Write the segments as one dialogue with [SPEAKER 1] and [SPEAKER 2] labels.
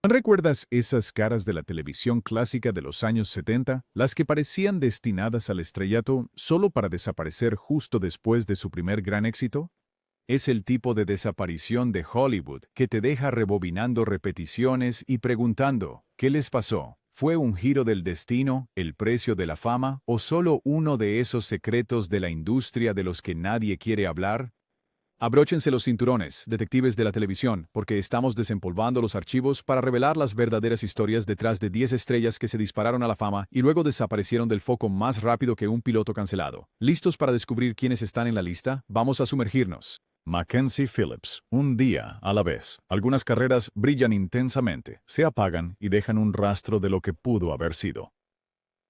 [SPEAKER 1] ¿Recuerdas esas caras de la televisión clásica de los años 70, las que parecían destinadas al estrellato solo para desaparecer justo después de su primer gran éxito? Es el tipo de desaparición de Hollywood que te deja rebobinando repeticiones y preguntando, ¿qué les pasó? ¿Fue un giro del destino, el precio de la fama, o solo uno de esos secretos de la industria de los que nadie quiere hablar? Abróchense los cinturones, detectives de la televisión, porque estamos desempolvando los archivos para revelar las verdaderas historias detrás de 10 estrellas que se dispararon a la fama y luego desaparecieron del foco más rápido que un piloto cancelado. ¿Listos para descubrir quiénes están en la lista? Vamos a sumergirnos. Mackenzie Phillips, un día a la vez. Algunas carreras brillan intensamente, se apagan y dejan un rastro de lo que pudo haber sido.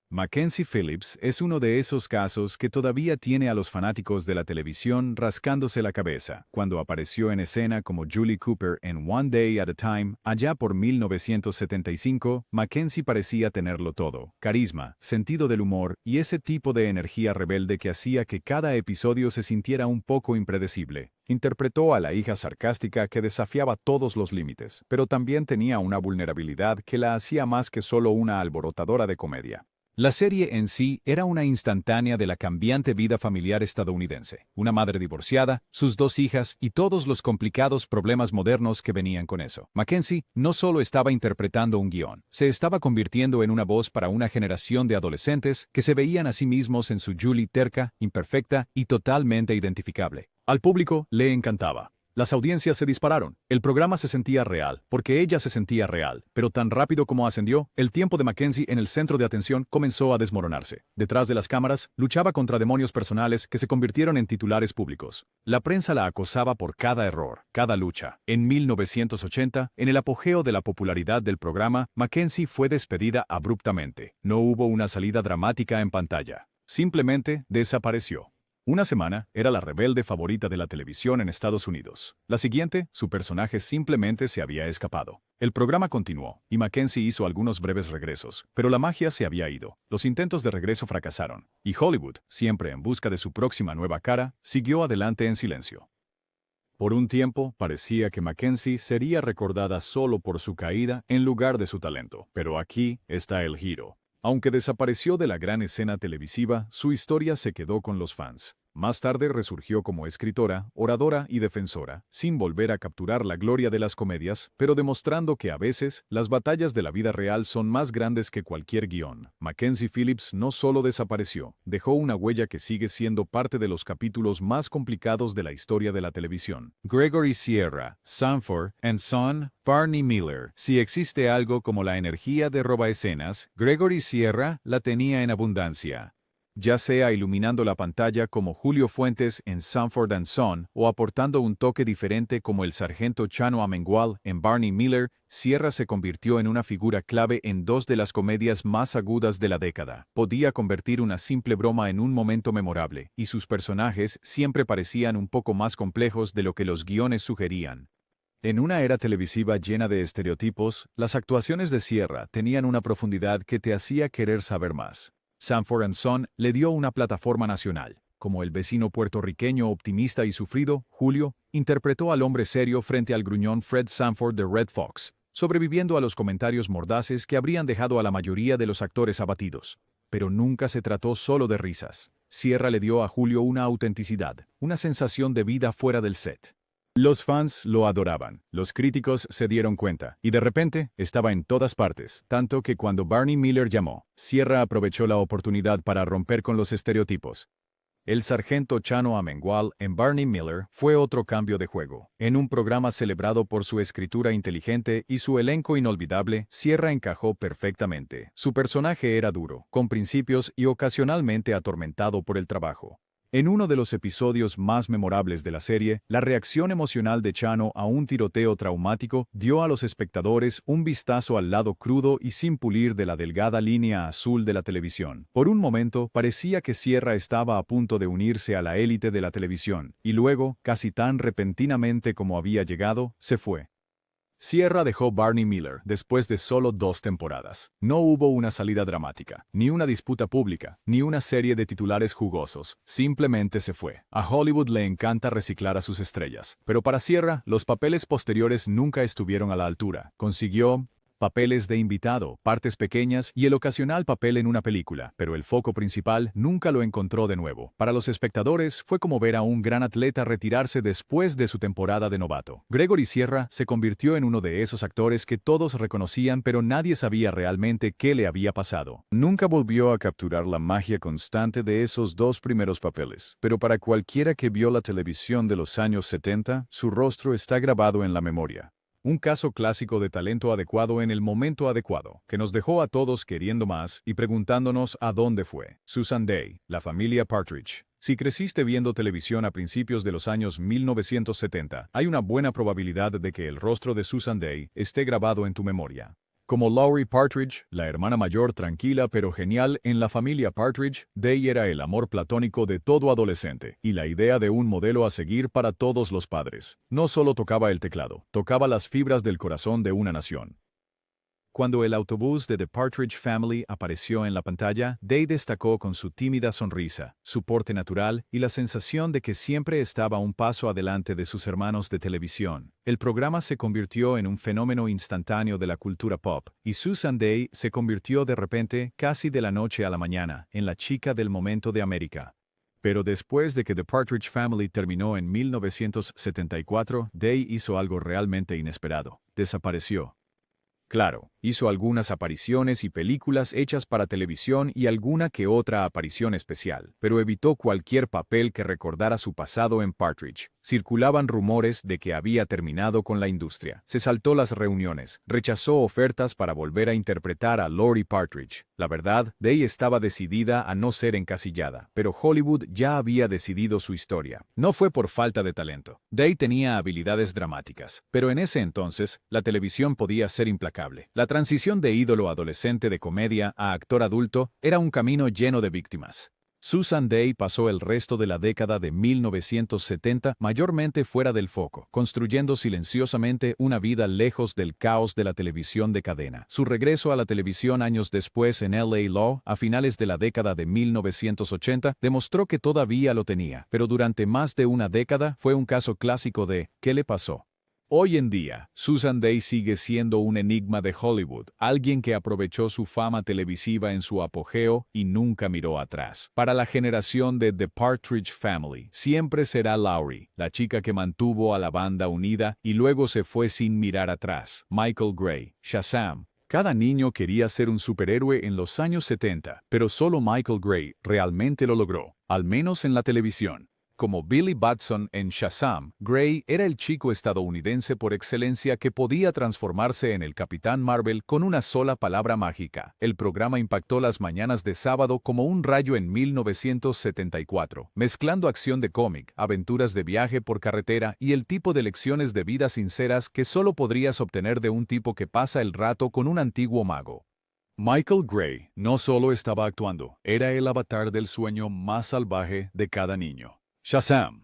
[SPEAKER 1] Mackenzie Phillips es uno de esos casos que todavía tiene a los fanáticos de la televisión rascándose la cabeza, cuando apareció en escena como Julie Cooper en One Day at a Time, allá por 1975, Mackenzie parecía tenerlo todo: carisma, sentido del humor y ese tipo de energía rebelde que hacía que cada episodio se sintiera un poco impredecible. Interpretó a la hija sarcástica que desafiaba todos los límites, pero también tenía una vulnerabilidad que la hacía más que solo una alborotadora de comedia. La serie en sí era una instantánea de la cambiante vida familiar estadounidense. Una madre divorciada, sus 2 hijas y todos los complicados problemas modernos que venían con eso. Mackenzie no solo estaba interpretando un guión, se estaba convirtiendo en una voz para una generación de adolescentes que se veían a sí mismos en su Julie terca, imperfecta y totalmente identificable. Al público le encantaba. Las audiencias se dispararon. El programa se sentía real, porque ella se sentía real, pero tan rápido como ascendió, el tiempo de Mackenzie en el centro de atención comenzó a desmoronarse. Detrás de las cámaras, luchaba contra demonios personales que se convirtieron en titulares públicos. La prensa la acosaba por cada error, cada lucha. En 1980, en el apogeo de la popularidad del programa, Mackenzie fue despedida abruptamente. No hubo una salida dramática en pantalla. Simplemente desapareció. Una semana, era la rebelde favorita de la televisión en Estados Unidos. La siguiente, su personaje simplemente se había escapado. El programa continuó, y Mackenzie hizo algunos breves regresos, pero la magia se había ido. Los intentos de regreso fracasaron, y Hollywood, siempre en busca de su próxima nueva cara, siguió adelante en silencio. Por un tiempo, parecía que Mackenzie sería recordada solo por su caída en lugar de su talento, pero aquí está el giro. Aunque desapareció de la gran escena televisiva, su historia se quedó con los fans. Más tarde resurgió como escritora, oradora y defensora, sin volver a capturar la gloria de las comedias, pero demostrando que a veces las batallas de la vida real son más grandes que cualquier guión. Mackenzie Phillips no solo desapareció, dejó una huella que sigue siendo parte de los capítulos más complicados de la historia de la televisión. Gregory Sierra, Sanford and Son, Barney Miller. Si existe algo como la energía de robaescenas, Gregory Sierra la tenía en abundancia. Ya sea iluminando la pantalla como Julio Fuentes en Sanford and Son o aportando un toque diferente como el sargento Chano Amengual en Barney Miller, Sierra se convirtió en una figura clave en 2 de las comedias más agudas de la década. Podía convertir una simple broma en un momento memorable, y sus personajes siempre parecían un poco más complejos de lo que los guiones sugerían. En una era televisiva llena de estereotipos, las actuaciones de Sierra tenían una profundidad que te hacía querer saber más. Sanford and Son le dio una plataforma nacional. Como el vecino puertorriqueño optimista y sufrido, Julio interpretó al hombre serio frente al gruñón Fred Sanford de Red Fox, sobreviviendo a los comentarios mordaces que habrían dejado a la mayoría de los actores abatidos. Pero nunca se trató solo de risas. Sierra le dio a Julio una autenticidad, una sensación de vida fuera del set. Los fans lo adoraban, los críticos se dieron cuenta, y de repente estaba en todas partes, tanto que cuando Barney Miller llamó, Sierra aprovechó la oportunidad para romper con los estereotipos. El sargento Chano Amengual en Barney Miller fue otro cambio de juego. En un programa celebrado por su escritura inteligente y su elenco inolvidable, Sierra encajó perfectamente. Su personaje era duro, con principios y ocasionalmente atormentado por el trabajo. En uno de los episodios más memorables de la serie, la reacción emocional de Chano a un tiroteo traumático dio a los espectadores un vistazo al lado crudo y sin pulir de la delgada línea azul de la televisión. Por un momento, parecía que Sierra estaba a punto de unirse a la élite de la televisión, y luego, casi tan repentinamente como había llegado, se fue. Sierra dejó Barney Miller después de solo 2 temporadas. No hubo una salida dramática, ni una disputa pública, ni una serie de titulares jugosos. Simplemente se fue. A Hollywood le encanta reciclar a sus estrellas, pero para Sierra, los papeles posteriores nunca estuvieron a la altura. Consiguió papeles de invitado, partes pequeñas y el ocasional papel en una película, pero el foco principal nunca lo encontró de nuevo. Para los espectadores fue como ver a un gran atleta retirarse después de su temporada de novato. Gregory Sierra se convirtió en uno de esos actores que todos reconocían, pero nadie sabía realmente qué le había pasado. Nunca volvió a capturar la magia constante de esos dos primeros papeles, pero para cualquiera que vio la televisión de los años 70, su rostro está grabado en la memoria. Un caso clásico de talento adecuado en el momento adecuado, que nos dejó a todos queriendo más y preguntándonos a dónde fue. Susan Dey, la familia Partridge. Si creciste viendo televisión a principios de los años 1970, hay una buena probabilidad de que el rostro de Susan Dey esté grabado en tu memoria. Como Laurie Partridge, la hermana mayor tranquila pero genial en la familia Partridge, Dey era el amor platónico de todo adolescente y la idea de un modelo a seguir para todos los padres. No solo tocaba el teclado, tocaba las fibras del corazón de una nación. Cuando el autobús de The Partridge Family apareció en la pantalla, Dey destacó con su tímida sonrisa, su porte natural y la sensación de que siempre estaba un paso adelante de sus hermanos de televisión. El programa se convirtió en un fenómeno instantáneo de la cultura pop, y Susan Dey se convirtió de repente, casi de la noche a la mañana, en la chica del momento de América. Pero después de que The Partridge Family terminó en 1974, Dey hizo algo realmente inesperado. Desapareció. Claro, hizo algunas apariciones y películas hechas para televisión y alguna que otra aparición especial, pero evitó cualquier papel que recordara su pasado en Partridge. Circulaban rumores de que había terminado con la industria. Se saltó las reuniones, rechazó ofertas para volver a interpretar a Laurie Partridge. La verdad, Dey estaba decidida a no ser encasillada, pero Hollywood ya había decidido su historia. No fue por falta de talento. Dey tenía habilidades dramáticas, pero en ese entonces, la televisión podía ser implacable. La transición de ídolo adolescente de comedia a actor adulto era un camino lleno de víctimas. Susan Dey pasó el resto de la década de 1970 mayormente fuera del foco, construyendo silenciosamente una vida lejos del caos de la televisión de cadena. Su regreso a la televisión años después en L.A. Law, a finales de la década de 1980, demostró que todavía lo tenía, pero durante más de una década fue un caso clásico de ¿qué le pasó? Hoy en día, Susan Dey sigue siendo un enigma de Hollywood, alguien que aprovechó su fama televisiva en su apogeo y nunca miró atrás. Para la generación de The Partridge Family, siempre será Laurie, la chica que mantuvo a la banda unida y luego se fue sin mirar atrás. Michael Gray, Shazam. Cada niño quería ser un superhéroe en los años 70, pero solo Michael Gray realmente lo logró, al menos en la televisión. Como Billy Batson en Shazam, Gray era el chico estadounidense por excelencia que podía transformarse en el Capitán Marvel con una sola palabra mágica. El programa impactó las mañanas de sábado como un rayo en 1974, mezclando acción de cómic, aventuras de viaje por carretera y el tipo de lecciones de vida sinceras que solo podrías obtener de un tipo que pasa el rato con un antiguo mago. Michael Gray no solo estaba actuando, era el avatar del sueño más salvaje de cada niño. Shazam.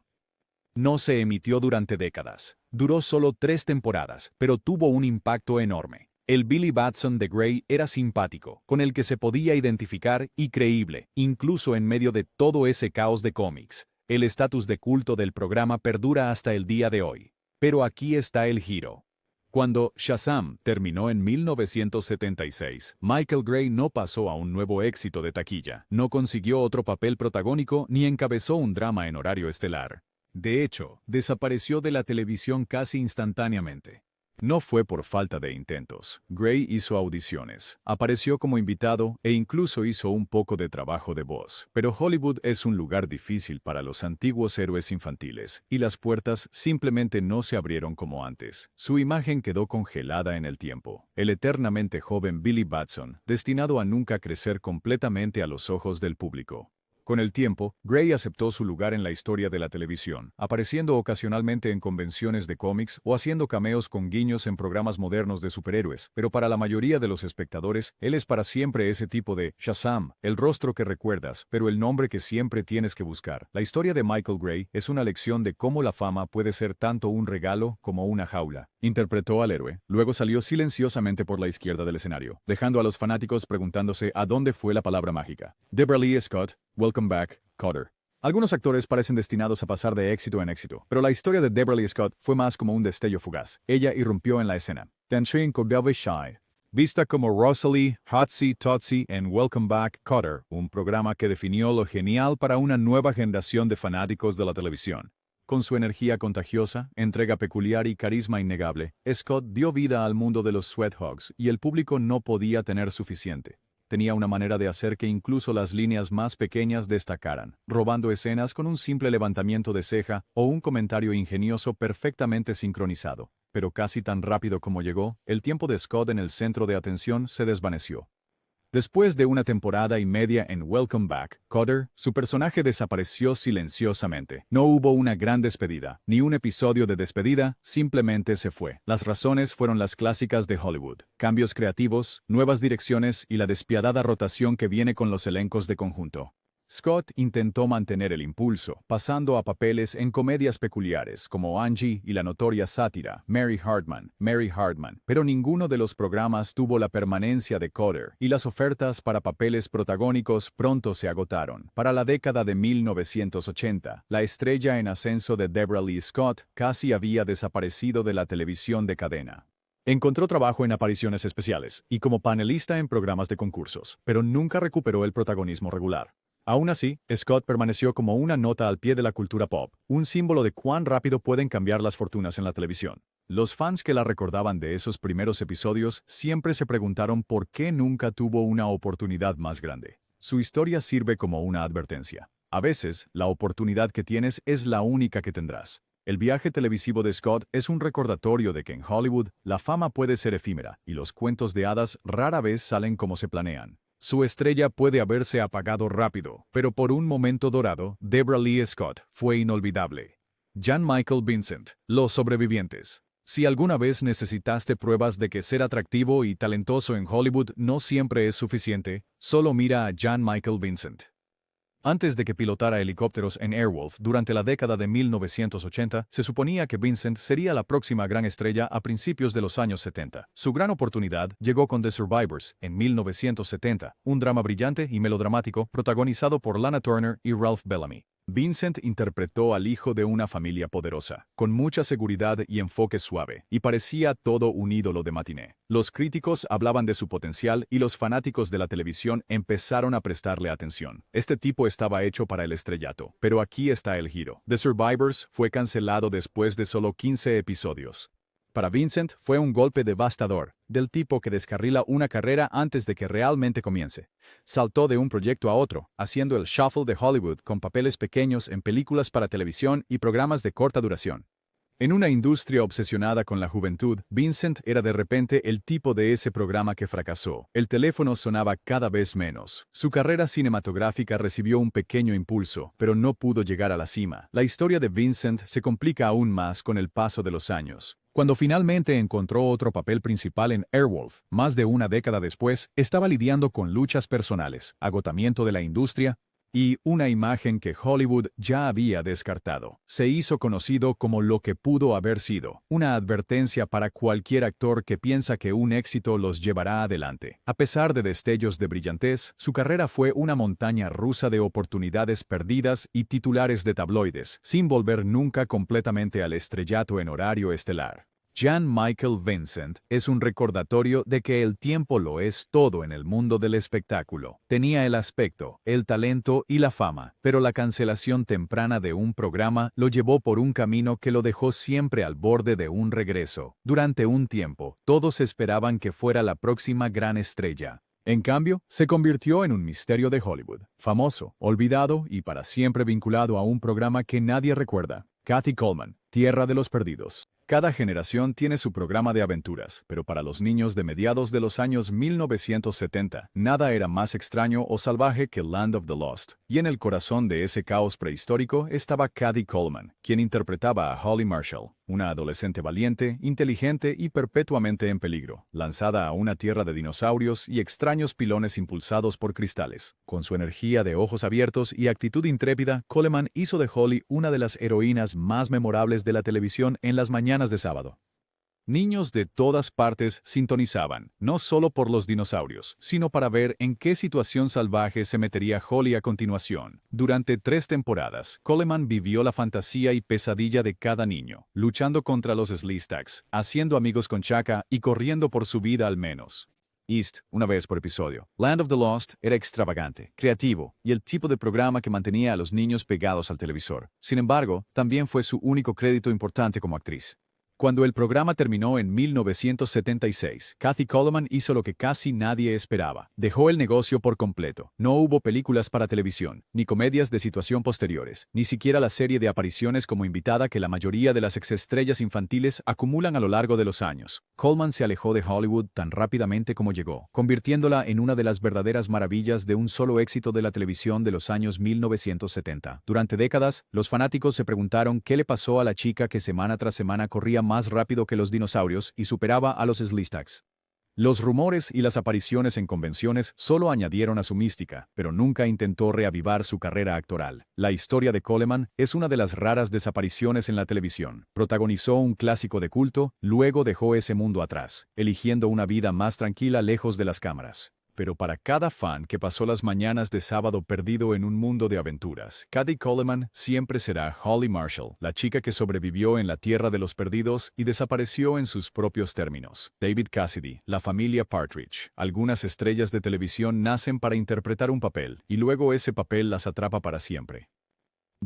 [SPEAKER 1] No se emitió durante décadas. Duró solo 3 temporadas, pero tuvo un impacto enorme. El Billy Batson de Gray era simpático, con el que se podía identificar y creíble, incluso en medio de todo ese caos de cómics. El estatus de culto del programa perdura hasta el día de hoy. Pero aquí está el giro. Cuando Shazam terminó en 1976, Michael Gray no pasó a un nuevo éxito de taquilla, no consiguió otro papel protagónico ni encabezó un drama en horario estelar. De hecho, desapareció de la televisión casi instantáneamente. No fue por falta de intentos. Gray hizo audiciones, apareció como invitado e incluso hizo un poco de trabajo de voz. Pero Hollywood es un lugar difícil para los antiguos héroes infantiles, y las puertas simplemente no se abrieron como antes. Su imagen quedó congelada en el tiempo. El eternamente joven Billy Batson, destinado a nunca crecer completamente a los ojos del público. Con el tiempo, Gray aceptó su lugar en la historia de la televisión, apareciendo ocasionalmente en convenciones de cómics o haciendo cameos con guiños en programas modernos de superhéroes, pero para la mayoría de los espectadores, él es para siempre ese tipo de Shazam, el rostro que recuerdas, pero el nombre que siempre tienes que buscar. La historia de Michael Gray es una lección de cómo la fama puede ser tanto un regalo como una jaula. Interpretó al héroe, luego salió silenciosamente por la izquierda del escenario, dejando a los fanáticos preguntándose a dónde fue la palabra mágica. Debra Lee Scott, Welcome back, Cotter. Algunos actores parecen destinados a pasar de éxito en éxito, pero la historia de Debra Lee Scott fue más como un destello fugaz. Ella irrumpió en la escena. Dancing con Velvet Shy. Vista como Rosalie, Hotsy Totsy en Welcome Back, Kotter, un programa que definió lo genial para una nueva generación de fanáticos de la televisión. Con su energía contagiosa, entrega peculiar y carisma innegable, Scott dio vida al mundo de los Sweathogs y el público no podía tener suficiente. Tenía una manera de hacer que incluso las líneas más pequeñas destacaran, robando escenas con un simple levantamiento de ceja o un comentario ingenioso perfectamente sincronizado. Pero casi tan rápido como llegó, el tiempo de Scott en el centro de atención se desvaneció. Después de una temporada y media en Welcome Back, Kotter, su personaje desapareció silenciosamente. No hubo una gran despedida, ni un episodio de despedida, simplemente se fue. Las razones fueron las clásicas de Hollywood: cambios creativos, nuevas direcciones y la despiadada rotación que viene con los elencos de conjunto. Scott intentó mantener el impulso, pasando a papeles en comedias peculiares como Angie y la notoria sátira Mary Hardman, pero ninguno de los programas tuvo la permanencia de Kotter y las ofertas para papeles protagónicos pronto se agotaron. Para la década de 1980, la estrella en ascenso de Deborah Lee Scott casi había desaparecido de la televisión de cadena. Encontró trabajo en apariciones especiales y como panelista en programas de concursos, pero nunca recuperó el protagonismo regular. Aún así, Scott permaneció como una nota al pie de la cultura pop, un símbolo de cuán rápido pueden cambiar las fortunas en la televisión. Los fans que la recordaban de esos primeros episodios siempre se preguntaron por qué nunca tuvo una oportunidad más grande. Su historia sirve como una advertencia. A veces, la oportunidad que tienes es la única que tendrás. El viaje televisivo de Scott es un recordatorio de que en Hollywood la fama puede ser efímera y los cuentos de hadas rara vez salen como se planean. Su estrella puede haberse apagado rápido, pero por un momento dorado, Deborah Lee Scott fue inolvidable. Jan Michael Vincent, Los sobrevivientes. Si alguna vez necesitaste pruebas de que ser atractivo y talentoso en Hollywood no siempre es suficiente, solo mira a Jan Michael Vincent. Antes de que pilotara helicópteros en Airwolf durante la década de 1980, se suponía que Vincent sería la próxima gran estrella a principios de los años 70. Su gran oportunidad llegó con The Survivors, en 1970, un drama brillante y melodramático protagonizado por Lana Turner y Ralph Bellamy. Vincent interpretó al hijo de una familia poderosa, con mucha seguridad y enfoque suave, y parecía todo un ídolo de matiné. Los críticos hablaban de su potencial y los fanáticos de la televisión empezaron a prestarle atención. Este tipo estaba hecho para el estrellato, pero aquí está el giro. The Survivors fue cancelado después de solo 15 episodios. Para Vincent fue un golpe devastador, del tipo que descarrila una carrera antes de que realmente comience. Saltó de un proyecto a otro, haciendo el shuffle de Hollywood con papeles pequeños en películas para televisión y programas de corta duración. En una industria obsesionada con la juventud, Vincent era de repente el tipo de ese programa que fracasó. El teléfono sonaba cada vez menos. Su carrera cinematográfica recibió un pequeño impulso, pero no pudo llegar a la cima. La historia de Vincent se complica aún más con el paso de los años. Cuando finalmente encontró otro papel principal en Airwolf, más de una década después, estaba lidiando con luchas personales, agotamiento de la industria y una imagen que Hollywood ya había descartado. Se hizo conocido como lo que pudo haber sido, una advertencia para cualquier actor que piensa que un éxito los llevará adelante. A pesar de destellos de brillantez, su carrera fue una montaña rusa de oportunidades perdidas y titulares de tabloides, sin volver nunca completamente al estrellato en horario estelar. Jan Michael Vincent es un recordatorio de que el tiempo lo es todo en el mundo del espectáculo. Tenía el aspecto, el talento y la fama, pero la cancelación temprana de un programa lo llevó por un camino que lo dejó siempre al borde de un regreso. Durante un tiempo, todos esperaban que fuera la próxima gran estrella. En cambio, se convirtió en un misterio de Hollywood, famoso, olvidado y para siempre vinculado a un programa que nadie recuerda. Kathy Coleman, Tierra de los Perdidos. Cada generación tiene su programa de aventuras, pero para los niños de mediados de los años 1970, nada era más extraño o salvaje que Land of the Lost. Y en el corazón de ese caos prehistórico estaba Kathy Coleman, quien interpretaba a Holly Marshall, una adolescente valiente, inteligente y perpetuamente en peligro, lanzada a una tierra de dinosaurios y extraños pilones impulsados por cristales. Con su energía de ojos abiertos y actitud intrépida, Coleman hizo de Holly una de las heroínas más memorables de la televisión en las mañanas de sábado. Niños de todas partes sintonizaban, no solo por los dinosaurios, sino para ver en qué situación salvaje se metería Holly a continuación. Durante 3 temporadas, Coleman vivió la fantasía y pesadilla de cada niño, luchando contra los Sleestags, haciendo amigos con Chaka y corriendo por su vida al menos.
[SPEAKER 2] East, una vez por episodio. Land of the Lost era extravagante, creativo y el tipo de programa que mantenía a los niños pegados al televisor. Sin embargo, también fue su único crédito importante como actriz. Cuando el programa terminó en 1976, Kathy Coleman hizo lo que casi nadie esperaba. Dejó el negocio por completo. No hubo películas para televisión, ni comedias de situación posteriores, ni siquiera la serie de apariciones como invitada que la mayoría de las exestrellas infantiles acumulan a lo largo de los años. Coleman se alejó de Hollywood tan rápidamente como llegó, convirtiéndola en una de las verdaderas maravillas de un solo éxito de la televisión de los años 1970. Durante décadas, los fanáticos se preguntaron qué le pasó a la chica que semana tras semana corría más rápido que los dinosaurios y superaba a los Slistags. Los rumores y las apariciones en convenciones solo añadieron a su mística, pero nunca intentó reavivar su carrera actoral. La historia de Coleman es una de las raras desapariciones en la televisión. Protagonizó un clásico de culto, luego dejó ese mundo atrás, eligiendo una vida más tranquila lejos de las cámaras. Pero para cada fan que pasó las mañanas de sábado perdido en un mundo de aventuras, Kathy Coleman siempre será Holly Marshall, la chica que sobrevivió en la Tierra de los Perdidos y desapareció en sus propios términos. David Cassidy, la familia Partridge. Algunas estrellas de televisión nacen para interpretar un papel, y luego ese papel las atrapa para siempre.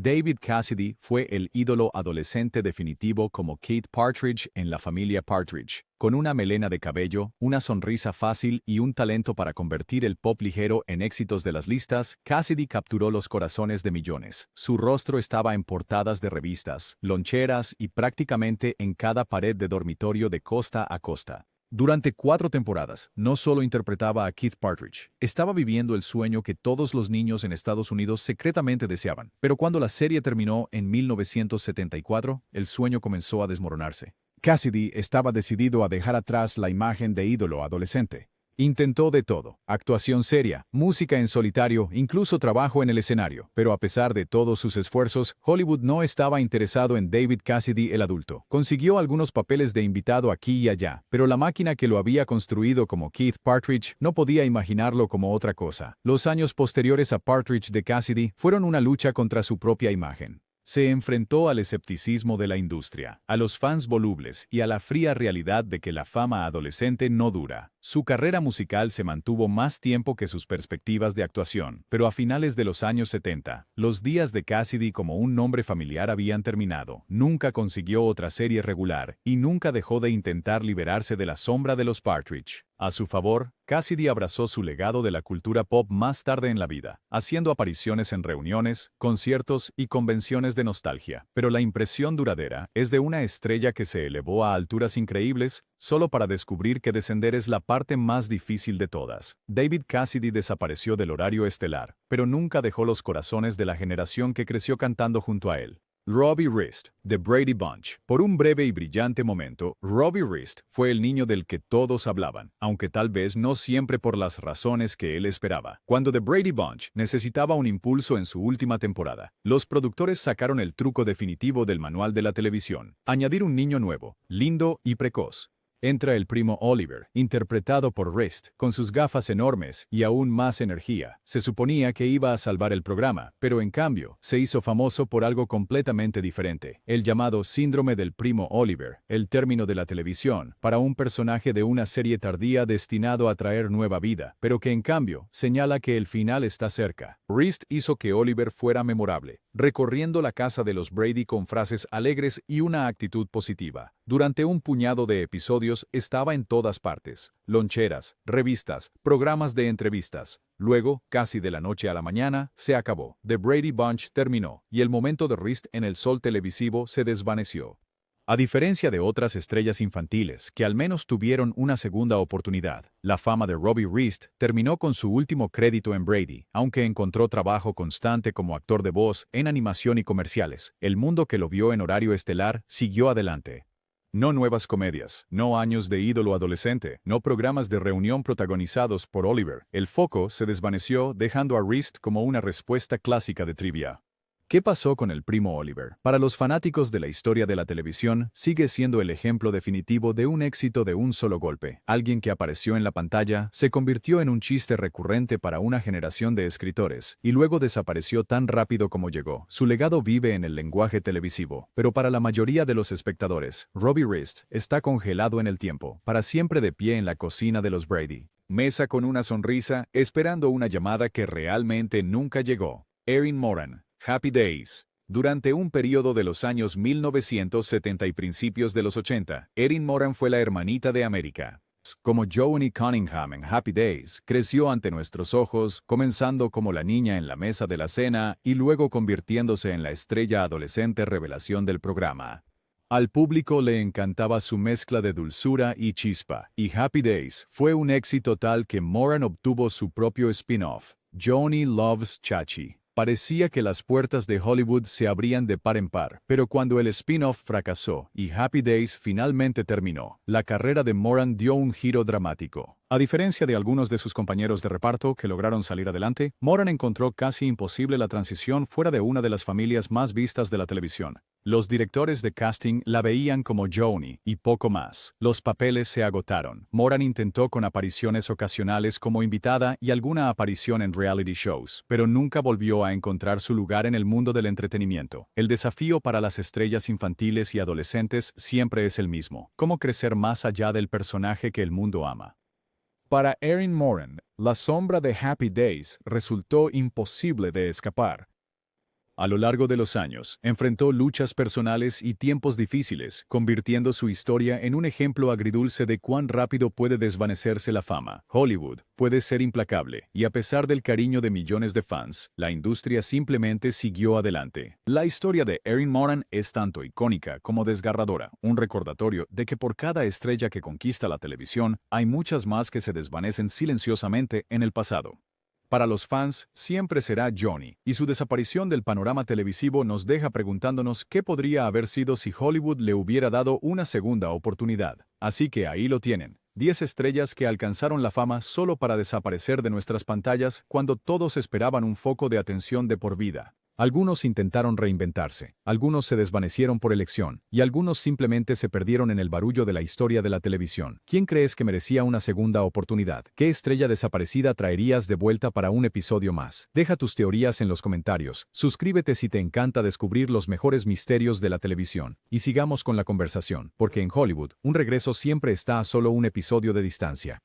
[SPEAKER 2] David Cassidy fue el ídolo adolescente definitivo como Keith Partridge en la familia Partridge. Con una melena de cabello, una sonrisa fácil y un talento para convertir el pop ligero en éxitos de las listas, Cassidy capturó los corazones de millones. Su rostro estaba en portadas de revistas, loncheras y prácticamente en cada pared de dormitorio de costa a costa. Durante 4 temporadas, no solo interpretaba a Keith Partridge, estaba viviendo el sueño que todos los niños en Estados Unidos secretamente deseaban. Pero cuando la serie terminó en 1974, el sueño comenzó a desmoronarse. Cassidy estaba decidido a dejar atrás la imagen de ídolo adolescente. Intentó de todo: actuación seria, música en solitario, incluso trabajo en el escenario. Pero a pesar de todos sus esfuerzos, Hollywood no estaba interesado en David Cassidy el adulto. Consiguió algunos papeles de invitado aquí y allá, pero la máquina que lo había construido como Keith Partridge no podía imaginarlo como otra cosa. Los años posteriores a Partridge de Cassidy fueron una lucha contra su propia imagen. Se enfrentó al escepticismo de la industria, a los fans volubles y a la fría realidad de que la fama adolescente no dura. Su carrera musical se mantuvo más tiempo que sus perspectivas de actuación, pero a finales de los años 70, los días de Cassidy como un nombre familiar habían terminado. Nunca consiguió otra serie regular y nunca dejó de intentar liberarse de la sombra de los Partridge. A su favor, Cassidy abrazó su legado de la cultura pop más tarde en la vida, haciendo apariciones en reuniones, conciertos y convenciones de nostalgia. Pero la impresión duradera es de una estrella que se elevó a alturas increíbles solo para descubrir que descender es la parte más difícil de todas. David Cassidy desapareció del horario estelar, pero nunca dejó los corazones de la generación que creció cantando junto a él. Robbie Rist, The Brady Bunch. Por un breve y brillante momento, Robbie Rist fue el niño del que todos hablaban, aunque tal vez no siempre por las razones que él esperaba. Cuando The Brady Bunch necesitaba un impulso en su última temporada, los productores sacaron el truco definitivo del manual de la televisión: añadir un niño nuevo, lindo y precoz. Entra el primo Oliver, interpretado por Rist, con sus gafas enormes y aún más energía. Se suponía que iba a salvar el programa, pero en cambio, se hizo famoso por algo completamente diferente: el llamado síndrome del primo Oliver, el término de la televisión para un personaje de una serie tardía destinado a traer nueva vida, pero que en cambio señala que el final está cerca. Rist hizo que Oliver fuera memorable, recorriendo la casa de los Brady con frases alegres y una actitud positiva. Durante un puñado de episodios estaba en todas partes: loncheras, revistas, programas de entrevistas. Luego, casi de la noche a la mañana, se acabó. The Brady Bunch terminó, y el momento de Rist en el sol televisivo se desvaneció. A diferencia de otras estrellas infantiles, que al menos tuvieron una segunda oportunidad, la fama de Robbie Rist terminó con su último crédito en Brady. Aunque encontró trabajo constante como actor de voz en animación y comerciales, el mundo que lo vio en horario estelar siguió adelante. No nuevas comedias, no años de ídolo adolescente, no programas de reunión protagonizados por Oliver. El foco se desvaneció, dejando a Rist como una respuesta clásica de trivia. ¿Qué pasó con el primo Oliver? Para los fanáticos de la historia de la televisión, sigue siendo el ejemplo definitivo de un éxito de un solo golpe. Alguien que apareció en la pantalla, se convirtió en un chiste recurrente para una generación de escritores, y luego desapareció tan rápido como llegó. Su legado vive en el lenguaje televisivo, pero para la mayoría de los espectadores, Robbie Rist está congelado en el tiempo, para siempre de pie en la cocina de los Brady. Mesa con una sonrisa, esperando una llamada que realmente nunca llegó. Erin Moran, Happy Days. Durante un periodo de los años 1970 y principios de los 80, Erin Moran fue la hermanita de América. Como Joanie Cunningham en Happy Days, creció ante nuestros ojos, comenzando como la niña en la mesa de la cena y luego convirtiéndose en la estrella adolescente revelación del programa. Al público le encantaba su mezcla de dulzura y chispa, y Happy Days fue un éxito tal que Moran obtuvo su propio spin-off, Joanie Loves Chachi. Parecía que las puertas de Hollywood se abrían de par en par, pero cuando el spin-off fracasó y Happy Days finalmente terminó, la carrera de Moran dio un giro dramático. A diferencia de algunos de sus compañeros de reparto que lograron salir adelante, Moran encontró casi imposible la transición fuera de una de las familias más vistas de la televisión. Los directores de casting la veían como Joanie y poco más. Los papeles se agotaron. Moran intentó con apariciones ocasionales como invitada y alguna aparición en reality shows, pero nunca volvió a encontrar su lugar en el mundo del entretenimiento. El desafío para las estrellas infantiles y adolescentes siempre es el mismo: cómo crecer más allá del personaje que el mundo ama.
[SPEAKER 1] Para Erin Moran, la sombra de Happy Days resultó imposible de escapar.
[SPEAKER 2] A lo largo de los años, enfrentó luchas personales y tiempos difíciles, convirtiendo su historia en un ejemplo agridulce de cuán rápido puede desvanecerse la fama. Hollywood puede ser implacable, y a pesar del cariño de millones de fans, la industria simplemente siguió adelante. La historia de Erin Moran es tanto icónica como desgarradora, un recordatorio de que por cada estrella que conquista la televisión, hay muchas más que se desvanecen silenciosamente en el pasado. Para los fans, siempre será Joanie, y su desaparición del panorama televisivo nos deja preguntándonos qué podría haber sido si Hollywood le hubiera dado una segunda oportunidad. Así que ahí lo tienen, 10 estrellas que alcanzaron la fama solo para desaparecer de nuestras pantallas cuando todos esperaban un foco de atención de por vida. Algunos intentaron reinventarse, algunos se desvanecieron por elección, y algunos simplemente se perdieron en el barullo de la historia de la televisión. ¿Quién crees que merecía una segunda oportunidad? ¿Qué estrella desaparecida traerías de vuelta para un episodio más? Deja tus teorías en los comentarios, suscríbete si te encanta descubrir los mejores misterios de la televisión, y sigamos con la conversación, porque en Hollywood, un regreso siempre está a solo un episodio de distancia.